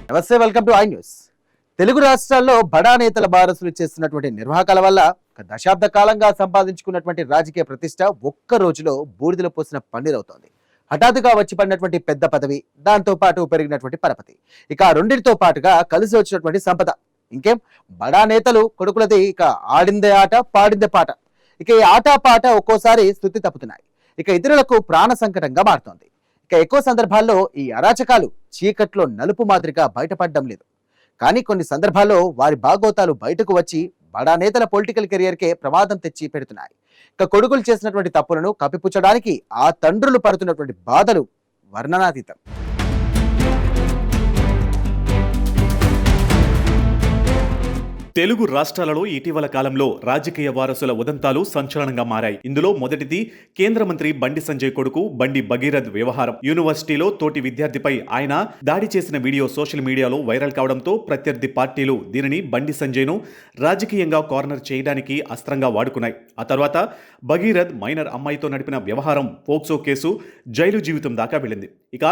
నమస్తే, welcome to I news. Telugu రాష్ట్రాల్లో బడా నేతల వారసులు చేస్తున్నటువంటి నిర్వాహకాల వల్ల ఒక దశాబ్ద కాలంగా సంపాదించుకున్నటువంటి రాజకీయ ప్రతిష్ట ఒక్క రోజులో బూడిదలో పోసిన పన్నీరవుతోంది. హఠాత్తుగా వచ్చి పడినటువంటి పెద్ద పదవి, దాంతో పాటు పెరిగినటువంటి పరపతి, ఇక రెండింటితో పాటుగా కలిసి వచ్చినటువంటి సంపద, ఇంకేం బడా నేతలు కొడుకులది ఇక ఆడిందే ఆట పాడిందే పాట. ఇక ఈ ఆట పాట ఒక్కోసారి స్థుతి తప్పుతున్నాయి, ఇక ఇతరులకు ప్రాణ సంకటంగా మారుతోంది. ఇక ఎక్కువ సందర్భాల్లో ఈ అరాచకాలు చీకట్లో నలుపు మాదిరిగా బయటపడడం లేదు, కానీ కొన్ని సందర్భాల్లో వారి బాగోతాలు బయటకు వచ్చి బడా నేతల పొలిటికల్ కెరియర్కే ప్రమాదం తెచ్చి పెడుతున్నాయి. ఇక కొడుకులు చేసినటువంటి తప్పులను కప్పిపుచ్చడానికి ఆ తండ్రులు పడుతున్నటువంటి బాధలు వర్ణనాతీతం. తెలుగు రాష్ట్రాలలో ఇటీవల కాలంలో రాజకీయ వారసుల ఉదంతాలు సంచలనంగా మారాయి. ఇందులో మొదటిది కేంద్ర మంత్రి బండి సంజయ్ కొడుకు బండి భగీరథ్ వ్యవహారం. యూనివర్సిటీలో తోటి విద్యార్థిపై ఆయన దాడి చేసిన వీడియో సోషల్ మీడియాలో వైరల్ కావడంతో ప్రత్యర్థి పార్టీలు దీనిని బండి సంజయ్ను రాజకీయంగా కార్నర్ చేయడానికి అస్త్రంగా వాడుకున్నాయి. ఆ తర్వాత భగీరథ్ మైనర్ అమ్మాయితో నడిపిన వ్యవహారం పోక్సో కేసు జైలు జీవితం దాకా వెళ్ళింది. ఇక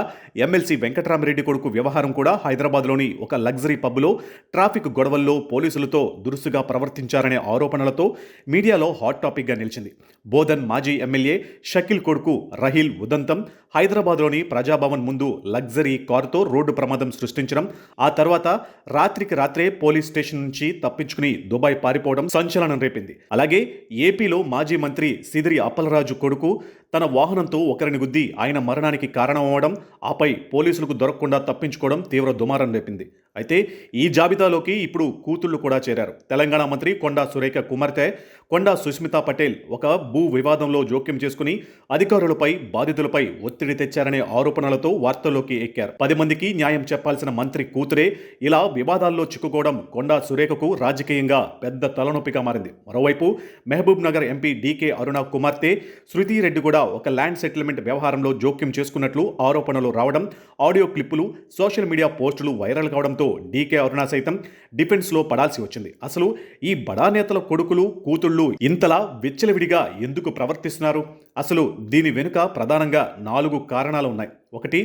ఎమ్మెల్సీ వెంకటరామరెడ్డి కొడుకు వ్యవహారం కూడా హైదరాబాద్లోని ఒక లగ్జరీ పబ్లో ట్రాఫిక్ గొడవల్లో పోలీసులతో దురుసుగా ప్రవర్తించారనే ఆరోపణలతో మీడియాలో హాట్ టాపిక్గా నిలిచింది. బోధన్ మాజీ ఎమ్మెల్యే షకీల్ కొడుకు రహీల్ ఉదంతం హైదరాబాద్లోని ప్రజాభవన్ ముందు లగ్జరీ కారుతో రోడ్డు ప్రమాదం సృష్టించడం, ఆ తర్వాత రాత్రికి రాత్రే పోలీస్ స్టేషన్ నుంచి తప్పించుకుని దుబాయ్ పారిపోవడం సంచలనం రేపింది. అలాగే ఏపీలో మాజీ మంత్రి సిదిరి అప్పలరాజు కొడుకు తన వాహనంతో ఒకరిని గుద్ది ఆయన మరణానికి కారణమవడం, ఆపై పోలీసులకు దొరకకుండా తప్పించుకోవడం తీవ్ర దుమారం రేపింది. అయితే ఈ జాబితాలోకి ఇప్పుడు కూతుళ్లు కూడా చేరారు. తెలంగాణ మంత్రి కొండా సురేఖ కుమార్తె కొండా సుస్మితా పటేల్ ఒక భూ వివాదంలో జోక్యం చేసుకుని అధికారులపై బాధితులపై ఒత్తిడి తెచ్చారనే ఆరోపణలతో వార్తల్లోకి ఎక్కారు. 10 మందికి న్యాయం చెప్పాల్సిన మంత్రి కూతురే ఇలా వివాదాల్లో చిక్కుకోవడం కొండా సురేఖకు రాజకీయంగా పెద్ద తలనొప్పిగా మారింది. మరోవైపు మహబూబ్ నగర్ ఎంపీ డీకే అరుణ కుమార్తె శృతి రెడ్డి కూడా ఒక ల్యాండ్ సెటిల్మెంట్ వ్యవహారంలో జోక్యం చేసుకున్నట్లు ఆరోపణలు రావడం, ఆడియో క్లిప్పులు సోషల్ మీడియా పోస్టులు వైరల్ కావడంతో డీకే అరుణ సైతం డిఫెన్స్లో పడాల్సి వచ్చింది. అసలు ఈ బడా నేతల కొడుకులు కూతుళ్లు ఇంతలా విచ్చలవిడిగా ఎందుకు ప్రవర్తిస్తున్నారు? అసలు దీని వెనుక ప్రధానంగా 4 కారణాలు ఉన్నాయి. ఒకటి,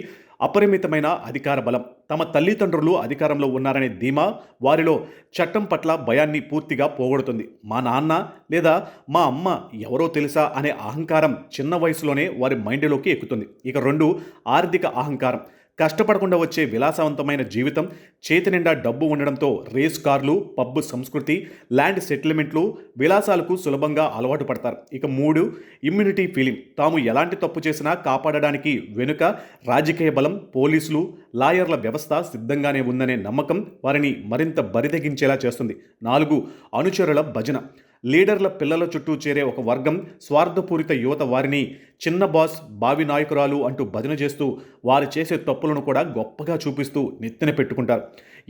అపరిమితమైన అధికార బలం. తమ తల్లిదండ్రులు అధికారంలో ఉన్నారనే ధీమా వారిలో చట్టం పట్ల భయాన్ని పూర్తిగా పోగొడుతుంది. మా నాన్న లేదా మా అమ్మ ఎవరో తెలుసా అనే అహంకారం చిన్న వయసులోనే వారి మైండ్లోకి ఎక్కుతుంది. ఇక 2, ఆర్థిక అహంకారం. కష్టపడకుండా వచ్చే విలాసవంతమైన జీవితం, చేతి నిండా డబ్బు ఉండడంతో రేస్ కార్లు, పబ్బు సంస్కృతి, ల్యాండ్ సెటిల్మెంట్లు, విలాసాలకు సులభంగా అలవాటు పడతారు. ఇక 3, ఇమ్యూనిటీ ఫీలింగ్. తాము ఎలాంటి తప్పు చేసినా కాపాడడానికి వెనుక రాజకీయ బలం, పోలీసులు, లాయర్ల వ్యవస్థ సిద్ధంగానే ఉందనే నమ్మకం వారిని మరింత బరితెగించేలా చేస్తుంది. 4, అనుచరుల భజన. లీడర్ల పిల్లల చుట్టూ చేరే ఒక వర్గం, స్వార్థపూరిత యువత వారిని చిన్న బాస్, భావి నాయకురాలు అంటూ భజన చేస్తూ వారు చేసే తప్పులను కూడా గొప్పగా చూపిస్తూ నెత్తిన పెట్టుకుంటారు.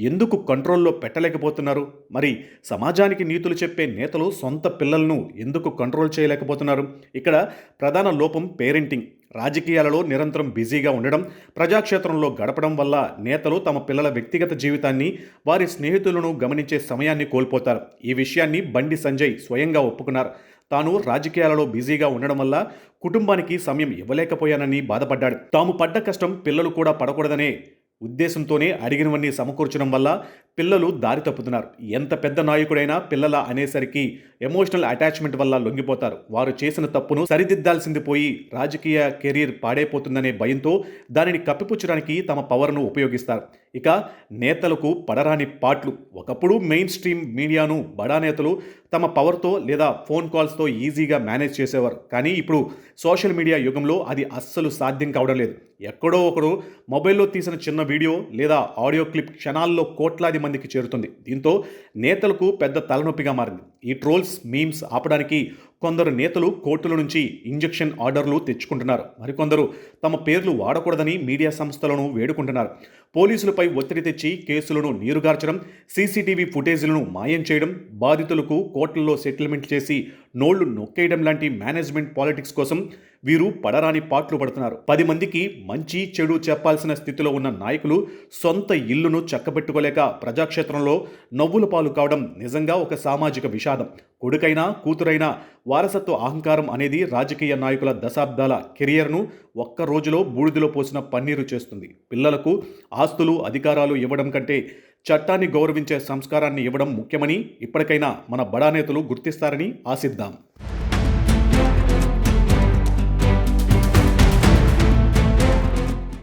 ఎందుకు కంట్రోల్లో పెట్టలేకపోతున్నారు? మరి సమాజానికి నీతులు చెప్పే నేతలు సొంత పిల్లలను ఎందుకు కంట్రోల్ చేయలేకపోతున్నారు? ఇక్కడ ప్రధాన లోపం పేరెంటింగ్. రాజకీయాలలో నిరంతరం బిజీగా ఉండడం, ప్రజాక్షేత్రంలో గడపడం వల్ల నేతలు తమ పిల్లల వ్యక్తిగత జీవితాన్ని, వారి స్నేహితులను గమనించే సమయాన్ని కోల్పోతారు. ఈ విషయాన్ని బండి సంజయ్ స్వయంగా ఒప్పుకున్నారు. తాను రాజకీయాలలో బిజీగా ఉండడం వల్ల కుటుంబానికి సమయం ఇవ్వలేకపోయానని బాధపడ్డాడు. తాము పడ్డ కష్టం పిల్లలు కూడా పడకూడదనే ఉద్దేశంతోనే అడిగినవన్నీ సమకూర్చడం వల్ల పిల్లలు దారి తప్పుతున్నారు. ఎంత పెద్ద నాయకుడైనా పిల్లల అనేసరికి ఎమోషనల్ అటాచ్మెంట్ వల్ల లొంగిపోతారు. వారు చేసిన తప్పును సరిదిద్దాల్సింది పోయి రాజకీయ కెరీర్ పాడైపోతుందనే భయంతో దానిని కప్పిపుచ్చడానికి తమ పవర్ను ఉపయోగిస్తారు. ఇక నేతలకు పడరాని పాట్లు. ఒకప్పుడు మెయిన్ స్ట్రీమ్ మీడియాను బడా నేతలు తమ పవర్తో లేదా ఫోన్ కాల్స్తో ఈజీగా మేనేజ్ చేసేవారు. కానీ ఇప్పుడు సోషల్ మీడియా యుగంలో అది అస్సలు సాధ్యం కావడం లేదు. ఎక్కడో ఒకడు మొబైల్లో తీసిన చిన్న వీడియో లేదా ఆడియో క్లిప్ క్షణాల్లో కోట్లాది మందికి చేరుతుంది. దీంతో నేతలకు పెద్ద తలనొప్పిగా మారింది. ఈ ట్రోల్స్, మీమ్స్ ఆపడానికి కొందరు నేతలు కోర్టుల నుంచి ఇంజెక్షన్ ఆర్డర్లు తెచ్చుకుంటున్నారు. మరికొందరు తమ పేర్లు వాడకూడదని మీడియా సంస్థలను వేడుకుంటున్నారు. పోలీసులపై ఒత్తిడి తెచ్చి కేసులను నీరుగార్చడం, సీసీటీవీ ఫుటేజీలను మాయం చేయడం, బాధితులకు కోర్టుల్లో సెటిల్మెంట్ చేసి నోళ్లు నొక్కేయడం లాంటి మేనేజ్మెంట్ పాలిటిక్స్ కోసం వీరు పడరాని పాట్లు పడుతున్నారు. 10 మందికి మంచి చెడు చెప్పాల్సిన స్థితిలో ఉన్న నాయకులు సొంత ఇల్లును చక్కబెట్టుకోలేక ప్రజాక్షేత్రంలో నవ్వుల పాలు కావడం నిజంగా ఒక సామాజిక విషాదం. కొడుకైనా కూతురైనా వారసత్వ అహంకారం అనేది రాజకీయ నాయకుల దశాబ్దాల కెరియర్ను ఒక్క రోజులో బూడిదలో పోసిన పన్నీరు చేస్తుంది. పిల్లలకు ఆస్తులు అధికారాలు ఇవ్వడం కంటే చట్టాన్ని గౌరవించే సంస్కారాన్ని ఇవ్వడం ముఖ్యమని ఇప్పటికైనా మన బడా నేతలు గుర్తిస్తారని ఆశిద్దాం.